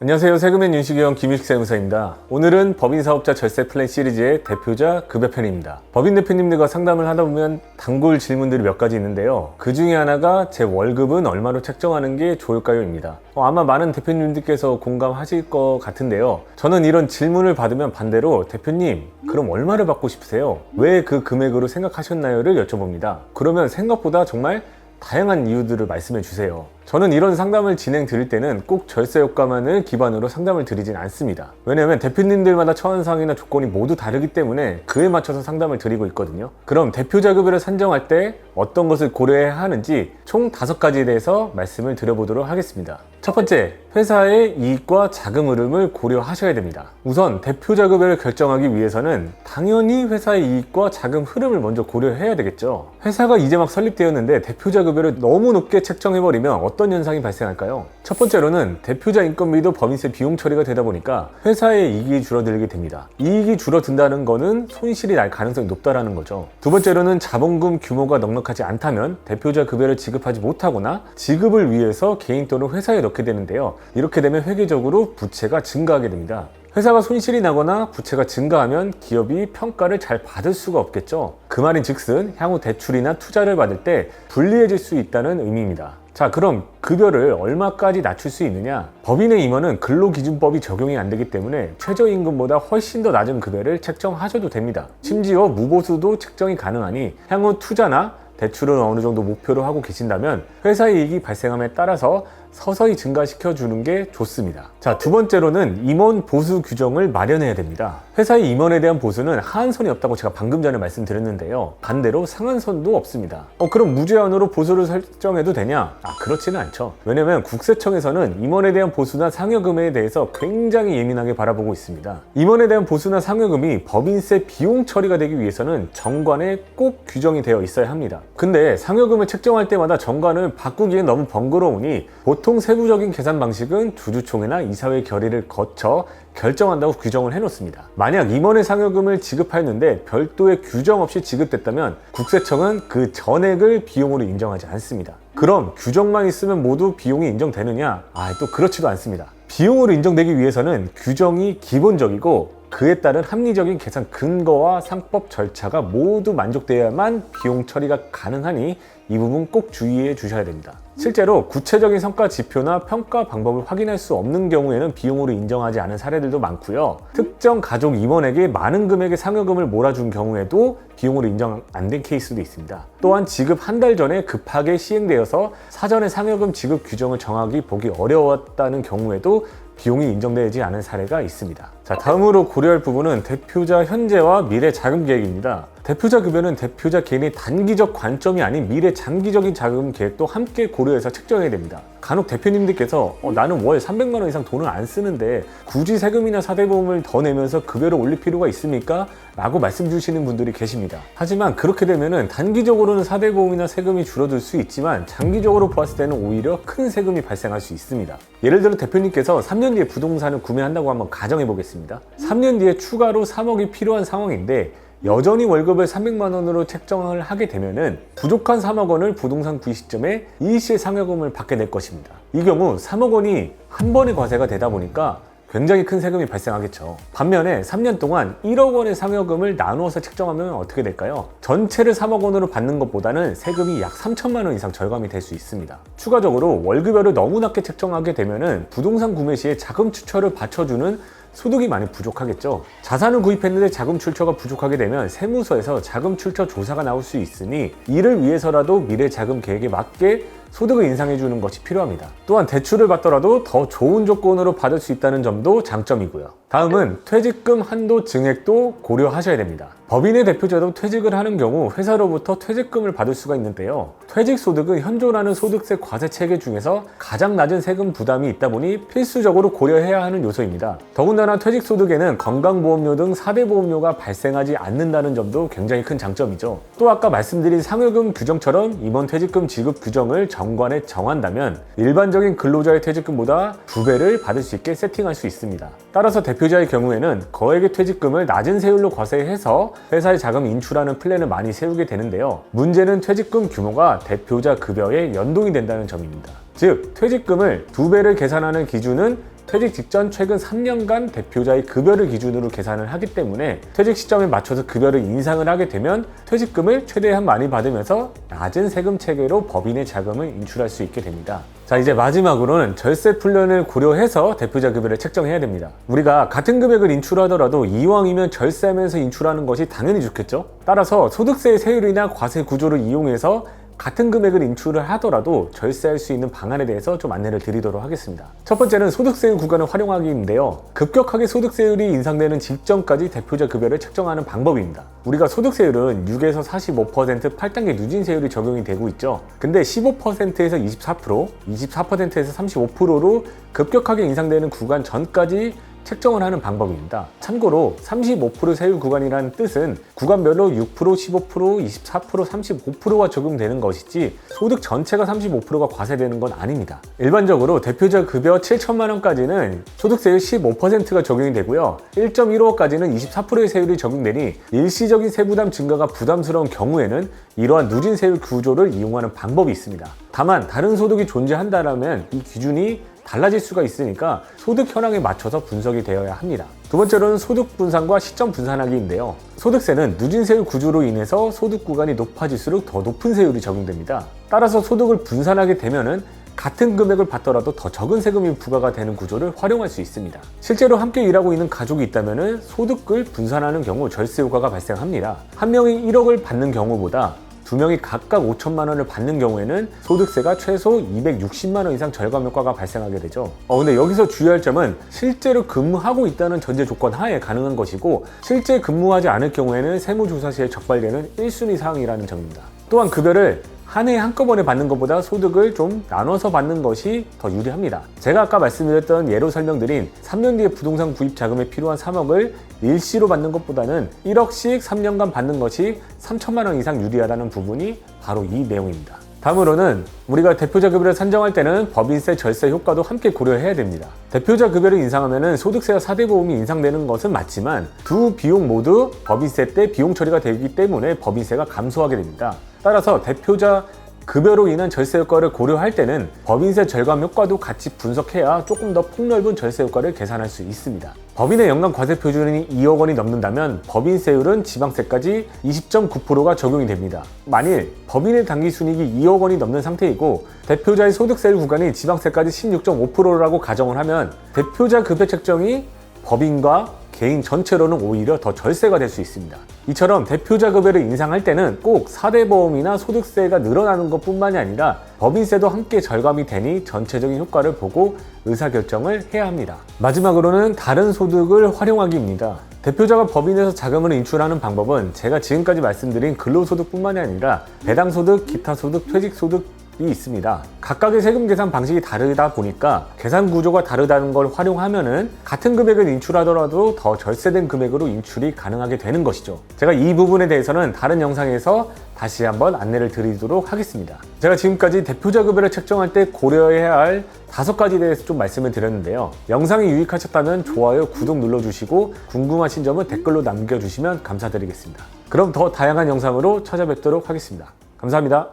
안녕하세요. 세금엔 윤식영 김유식 세무사입니다. 오늘은 법인사업자 절세 플랜 시리즈의 대표자 급여편입니다. 법인 대표님들과 상담을 하다 보면 단골 질문들이 몇 가지 있는데요. 그 중에 하나가 제 월급은 얼마로 책정하는 게 좋을까요? 입니다. 아마 많은 대표님들께서 공감하실 것 같은데요. 저는 이런 질문을 받으면 반대로 대표님, 그럼 얼마를 받고 싶으세요? 왜 그 금액으로 생각하셨나요?를 여쭤봅니다. 그러면 생각보다 정말 다양한 이유들을 말씀해 주세요. 저는 이런 상담을 진행 드릴 때는 꼭 절세 효과만을 기반으로 상담을 드리진 않습니다. 왜냐하면 대표님들마다 처한사항이나 조건이 모두 다르기 때문에 그에 맞춰서 상담을 드리고 있거든요. 그럼 대표자 급여를 산정할 때 어떤 것을 고려해야 하는지 총 5가지에 대해서 말씀을 드려보도록 하겠습니다. 첫 번째, 회사의 이익과 자금 흐름을 고려하셔야 됩니다. 우선 대표자 급여를 결정하기 위해서는 당연히 회사의 이익과 자금 흐름을 먼저 고려해야 되겠죠. 회사가 이제 막 설립되었는데 대표자 급여를 너무 높게 책정해버리면 어떤 현상이 발생할까요? 첫 번째로는 대표자 인건비도 법인세 비용 처리가 되다 보니까 회사의 이익이 줄어들게 됩니다. 이익이 줄어든다는 거는 손실이 날 가능성이 높다라는 거죠. 두 번째로는 자본금 규모가 넉넉하지 않다면 대표자 급여를 지급하지 못하거나 지급을 위해서 개인 또는 회사에 넣게 되는데요. 이렇게 되면 회계적으로 부채가 증가하게 됩니다. 회사가 손실이 나거나 부채가 증가하면 기업이 평가를 잘 받을 수가 없겠죠. 그 말인 즉슨 향후 대출이나 투자를 받을 때 불리해질 수 있다는 의미입니다. 자, 그럼 급여를 얼마까지 낮출 수 있느냐? 법인의 임원은 근로기준법이 적용이 안 되기 때문에 최저임금보다 훨씬 더 낮은 급여를 책정하셔도 됩니다. 심지어 무보수도 책정이 가능하니 향후 투자나 대출은 어느 정도 목표로 하고 계신다면 회사의 이익이 발생함에 따라서 서서히 증가시켜 주는 게 좋습니다. 자, 두 번째로는 임원 보수 규정을 마련해야 됩니다. 회사의 임원에 대한 보수는 하한선이 없다고 제가 방금 전에 말씀드렸는데요. 반대로 상한선도 없습니다. 그럼 무제한으로 보수를 설정해도 되냐? 그렇지는 않죠. 왜냐면 국세청에서는 임원에 대한 보수나 상여금에 대해서 굉장히 예민하게 바라보고 있습니다. 임원에 대한 보수나 상여금이 법인세 비용 처리가 되기 위해서는 정관에 꼭 규정이 되어 있어야 합니다. 근데 상여금을 책정할 때마다 정관을 바꾸기엔 너무 번거로우니 보통 세부적인 계산 방식은 주주총회나 이사회 결의를 거쳐 결정한다고 규정을 해놓습니다. 만약 임원의 상여금을 지급하였는데 별도의 규정 없이 지급됐다면 국세청은 그 전액을 비용으로 인정하지 않습니다. 그럼 규정만 있으면 모두 비용이 인정되느냐? 또 그렇지도 않습니다. 비용으로 인정되기 위해서는 규정이 기본적이고 그에 따른 합리적인 계산 근거와 상법 절차가 모두 만족되어야만 비용 처리가 가능하니 이 부분 꼭 주의해 주셔야 됩니다. 실제로 구체적인 성과 지표나 평가 방법을 확인할 수 없는 경우에는 비용으로 인정하지 않은 사례들도 많고요. 특정 가족 임원에게 많은 금액의 상여금을 몰아준 경우에도 비용으로 인정 안 된 케이스도 있습니다. 또한 지급 한 달 전에 급하게 시행되어서 사전에 상여금 지급 규정을 정확히 보기 어려웠다는 경우에도 비용이 인정되지 않은 사례가 있습니다. 자, 다음으로 고려할 부분은 대표자 현재와 미래 자금 계획입니다. 대표자 급여는 대표자 개인의 단기적 관점이 아닌 미래 장기적인 자금 계획도 함께 고려해서 책정해야 됩니다. 간혹 대표님들께서 나는 월 300만 원 이상 돈을 안 쓰는데 굳이 세금이나 사대보험을 더 내면서 급여를 올릴 필요가 있습니까? 라고 말씀 주시는 분들이 계십니다. 하지만 그렇게 되면은 단기적으로는 사대보험이나 세금이 줄어들 수 있지만 장기적으로 보았을 때는 오히려 큰 세금이 발생할 수 있습니다. 예를 들어 대표님께서 3년 뒤에 부동산을 구매한다고 한번 가정해 보겠습니다. 3년 뒤에 추가로 3억이 필요한 상황인데 여전히 월급을 300만 원으로 책정을 하게 되면은 부족한 3억 원을 부동산 구입 시점에 일시에 상여금을 받게 될 것입니다. 이 경우 3억 원이 한 번에 과세가 되다 보니까 굉장히 큰 세금이 발생하겠죠. 반면에 3년 동안 1억 원의 상여금을 나누어서 책정하면 어떻게 될까요? 전체를 3억 원으로 받는 것보다는 세금이 약 3천만 원 이상 절감이 될 수 있습니다. 추가적으로 월급여를 너무 낮게 책정하게 되면은 부동산 구매 시에 자금 추처를 받쳐주는 소득이 많이 부족하겠죠. 자산을 구입했는데 자금 출처가 부족하게 되면 세무서에서 자금 출처 조사가 나올 수 있으니 이를 위해서라도 미래 자금 계획에 맞게 소득을 인상해 주는 것이 필요합니다. 또한 대출을 받더라도 더 좋은 조건으로 받을 수 있다는 점도 장점이고요. 다음은 퇴직금 한도 증액도 고려하셔야 됩니다. 법인의 대표자도 퇴직을 하는 경우 회사로부터 퇴직금을 받을 수가 있는데요. 퇴직소득은 현존하는 소득세 과세 체계 중에서 가장 낮은 세금 부담이 있다 보니 필수적으로 고려해야 하는 요소입니다. 더군다나 퇴직소득에는 건강보험료 등 4대 보험료가 발생하지 않는다는 점도 굉장히 큰 장점이죠. 또 아까 말씀드린 상여금 규정처럼 임원 퇴직금 지급 규정을 정관에 정한다면 일반적인 근로자의 퇴직금보다 2배를 받을 수 있게 세팅할 수 있습니다. 따라서 대표자의 경우에는 거액의 퇴직금을 낮은 세율로 과세해서 회사의 자금 인출하는 플랜을 많이 세우게 되는데요. 문제는 퇴직금 규모가 대표자 급여에 연동이 된다는 점입니다. 즉, 퇴직금을 2배를 계산하는 기준은 퇴직 직전 최근 3년간 대표자의 급여를 기준으로 계산을 하기 때문에 퇴직 시점에 맞춰서 급여를 인상을 하게 되면 퇴직금을 최대한 많이 받으면서 낮은 세금 체계로 법인의 자금을 인출할 수 있게 됩니다. 자, 이제 마지막으로는 절세 플랜을 고려해서 대표자 급여를 책정해야 됩니다. 우리가 같은 금액을 인출하더라도 이왕이면 절세하면서 인출하는 것이 당연히 좋겠죠? 따라서 소득세의 세율이나 과세 구조를 이용해서 같은 금액을 인출을 하더라도 절세할 수 있는 방안에 대해서 좀 안내를 드리도록 하겠습니다. 첫 번째는 소득세율 구간을 활용하기인데요. 급격하게 소득세율이 인상되는 직전까지 대표자 급여를 책정하는 방법입니다. 우리가 소득세율은 6에서 45% 8단계 누진세율이 적용이 되고 있죠. 근데 15%에서 24%, 24%에서 35%로 급격하게 인상되는 구간 전까지 책정을 하는 방법입니다. 참고로 35% 세율 구간이라는 뜻은 구간별로 6%, 15%, 24%, 35%가 적용되는 것이지 소득 전체가 35%가 과세되는 건 아닙니다. 일반적으로 대표자 급여 7천만 원까지는 소득세율 15%가 적용이 되고요. 1.15억까지는 24%의 세율이 적용되니 일시적인 세부담 증가가 부담스러운 경우에는 이러한 누진 세율 구조를 이용하는 방법이 있습니다. 다만 다른 소득이 존재한다면 이 기준이 달라질 수가 있으니까 소득 현황에 맞춰서 분석이 되어야 합니다. 두 번째로는 소득 분산과 시점 분산하기인데요. 소득세는 누진세율 구조로 인해서 소득 구간이 높아질수록 더 높은 세율이 적용됩니다. 따라서 소득을 분산하게 되면은 같은 금액을 받더라도 더 적은 세금이 부과가 되는 구조를 활용할 수 있습니다. 실제로 함께 일하고 있는 가족이 있다면 소득을 분산하는 경우 절세 효과가 발생합니다. 한 명이 1억을 받는 경우보다 2명이 각각 5천만 원을 받는 경우에는 소득세가 최소 260만 원 이상 절감 효과가 발생하게 되죠. 근데 여기서 주의할 점은 실제로 근무하고 있다는 전제 조건 하에 가능한 것이고 실제 근무하지 않을 경우에는 세무조사 시에 적발되는 1순위 사항이라는 점입니다. 또한 급여를 한 해에 한꺼번에 받는 것보다 소득을 좀 나눠서 받는 것이 더 유리합니다. 제가 아까 말씀드렸던 예로 설명드린 3년 뒤에 부동산 구입 자금에 필요한 3억을 일시로 받는 것보다는 1억씩 3년간 받는 것이 3천만 원 이상 유리하다는 부분이 바로 이 내용입니다. 다음으로는 우리가 대표자 급여를 산정할 때는 법인세 절세 효과도 함께 고려해야 됩니다. 대표자 급여를 인상하면 소득세와 4대 보험이 인상되는 것은 맞지만 두 비용 모두 법인세 때 비용 처리가 되기 때문에 법인세가 감소하게 됩니다. 따라서 대표자 급여로 인한 절세 효과를 고려할 때는 법인세 절감 효과도 같이 분석해야 조금 더 폭넓은 절세 효과를 계산할 수 있습니다. 법인의 연간 과세 표준이 2억 원이 넘는다면 법인세율은 지방세까지 20.9%가 적용이 됩니다. 만일 법인의 당기순이익이 2억 원이 넘는 상태이고 대표자의 소득세율 구간이 지방세까지 16.5%라고 가정을 하면 대표자 급여 책정이 법인과 개인 전체로는 오히려 더 절세가 될 수 있습니다. 이처럼 대표자 급여를 인상할 때는 꼭 4대 보험이나 소득세가 늘어나는 것뿐만이 아니라 법인세도 함께 절감이 되니 전체적인 효과를 보고 의사결정을 해야 합니다. 마지막으로는 다른 소득을 활용하기입니다. 대표자가 법인에서 자금을 인출하는 방법은 제가 지금까지 말씀드린 근로소득뿐만이 아니라 배당소득, 기타소득, 퇴직소득 이 있습니다. 각각의 세금 계산 방식이 다르다 보니까 계산 구조가 다르다는 걸 활용하면은 같은 금액을 인출하더라도 더 절세된 금액으로 인출이 가능하게 되는 것이죠. 제가 이 부분에 대해서는 다른 영상에서 다시 한번 안내를 드리도록 하겠습니다. 제가 지금까지 대표자 급여를 책정할 때 고려해야 할 5가지에 대해서 좀 말씀을 드렸는데요. 영상이 유익하셨다면 좋아요, 구독 눌러주시고 궁금하신 점은 댓글로 남겨주시면 감사드리겠습니다. 그럼 더 다양한 영상으로 찾아뵙도록 하겠습니다. 감사합니다.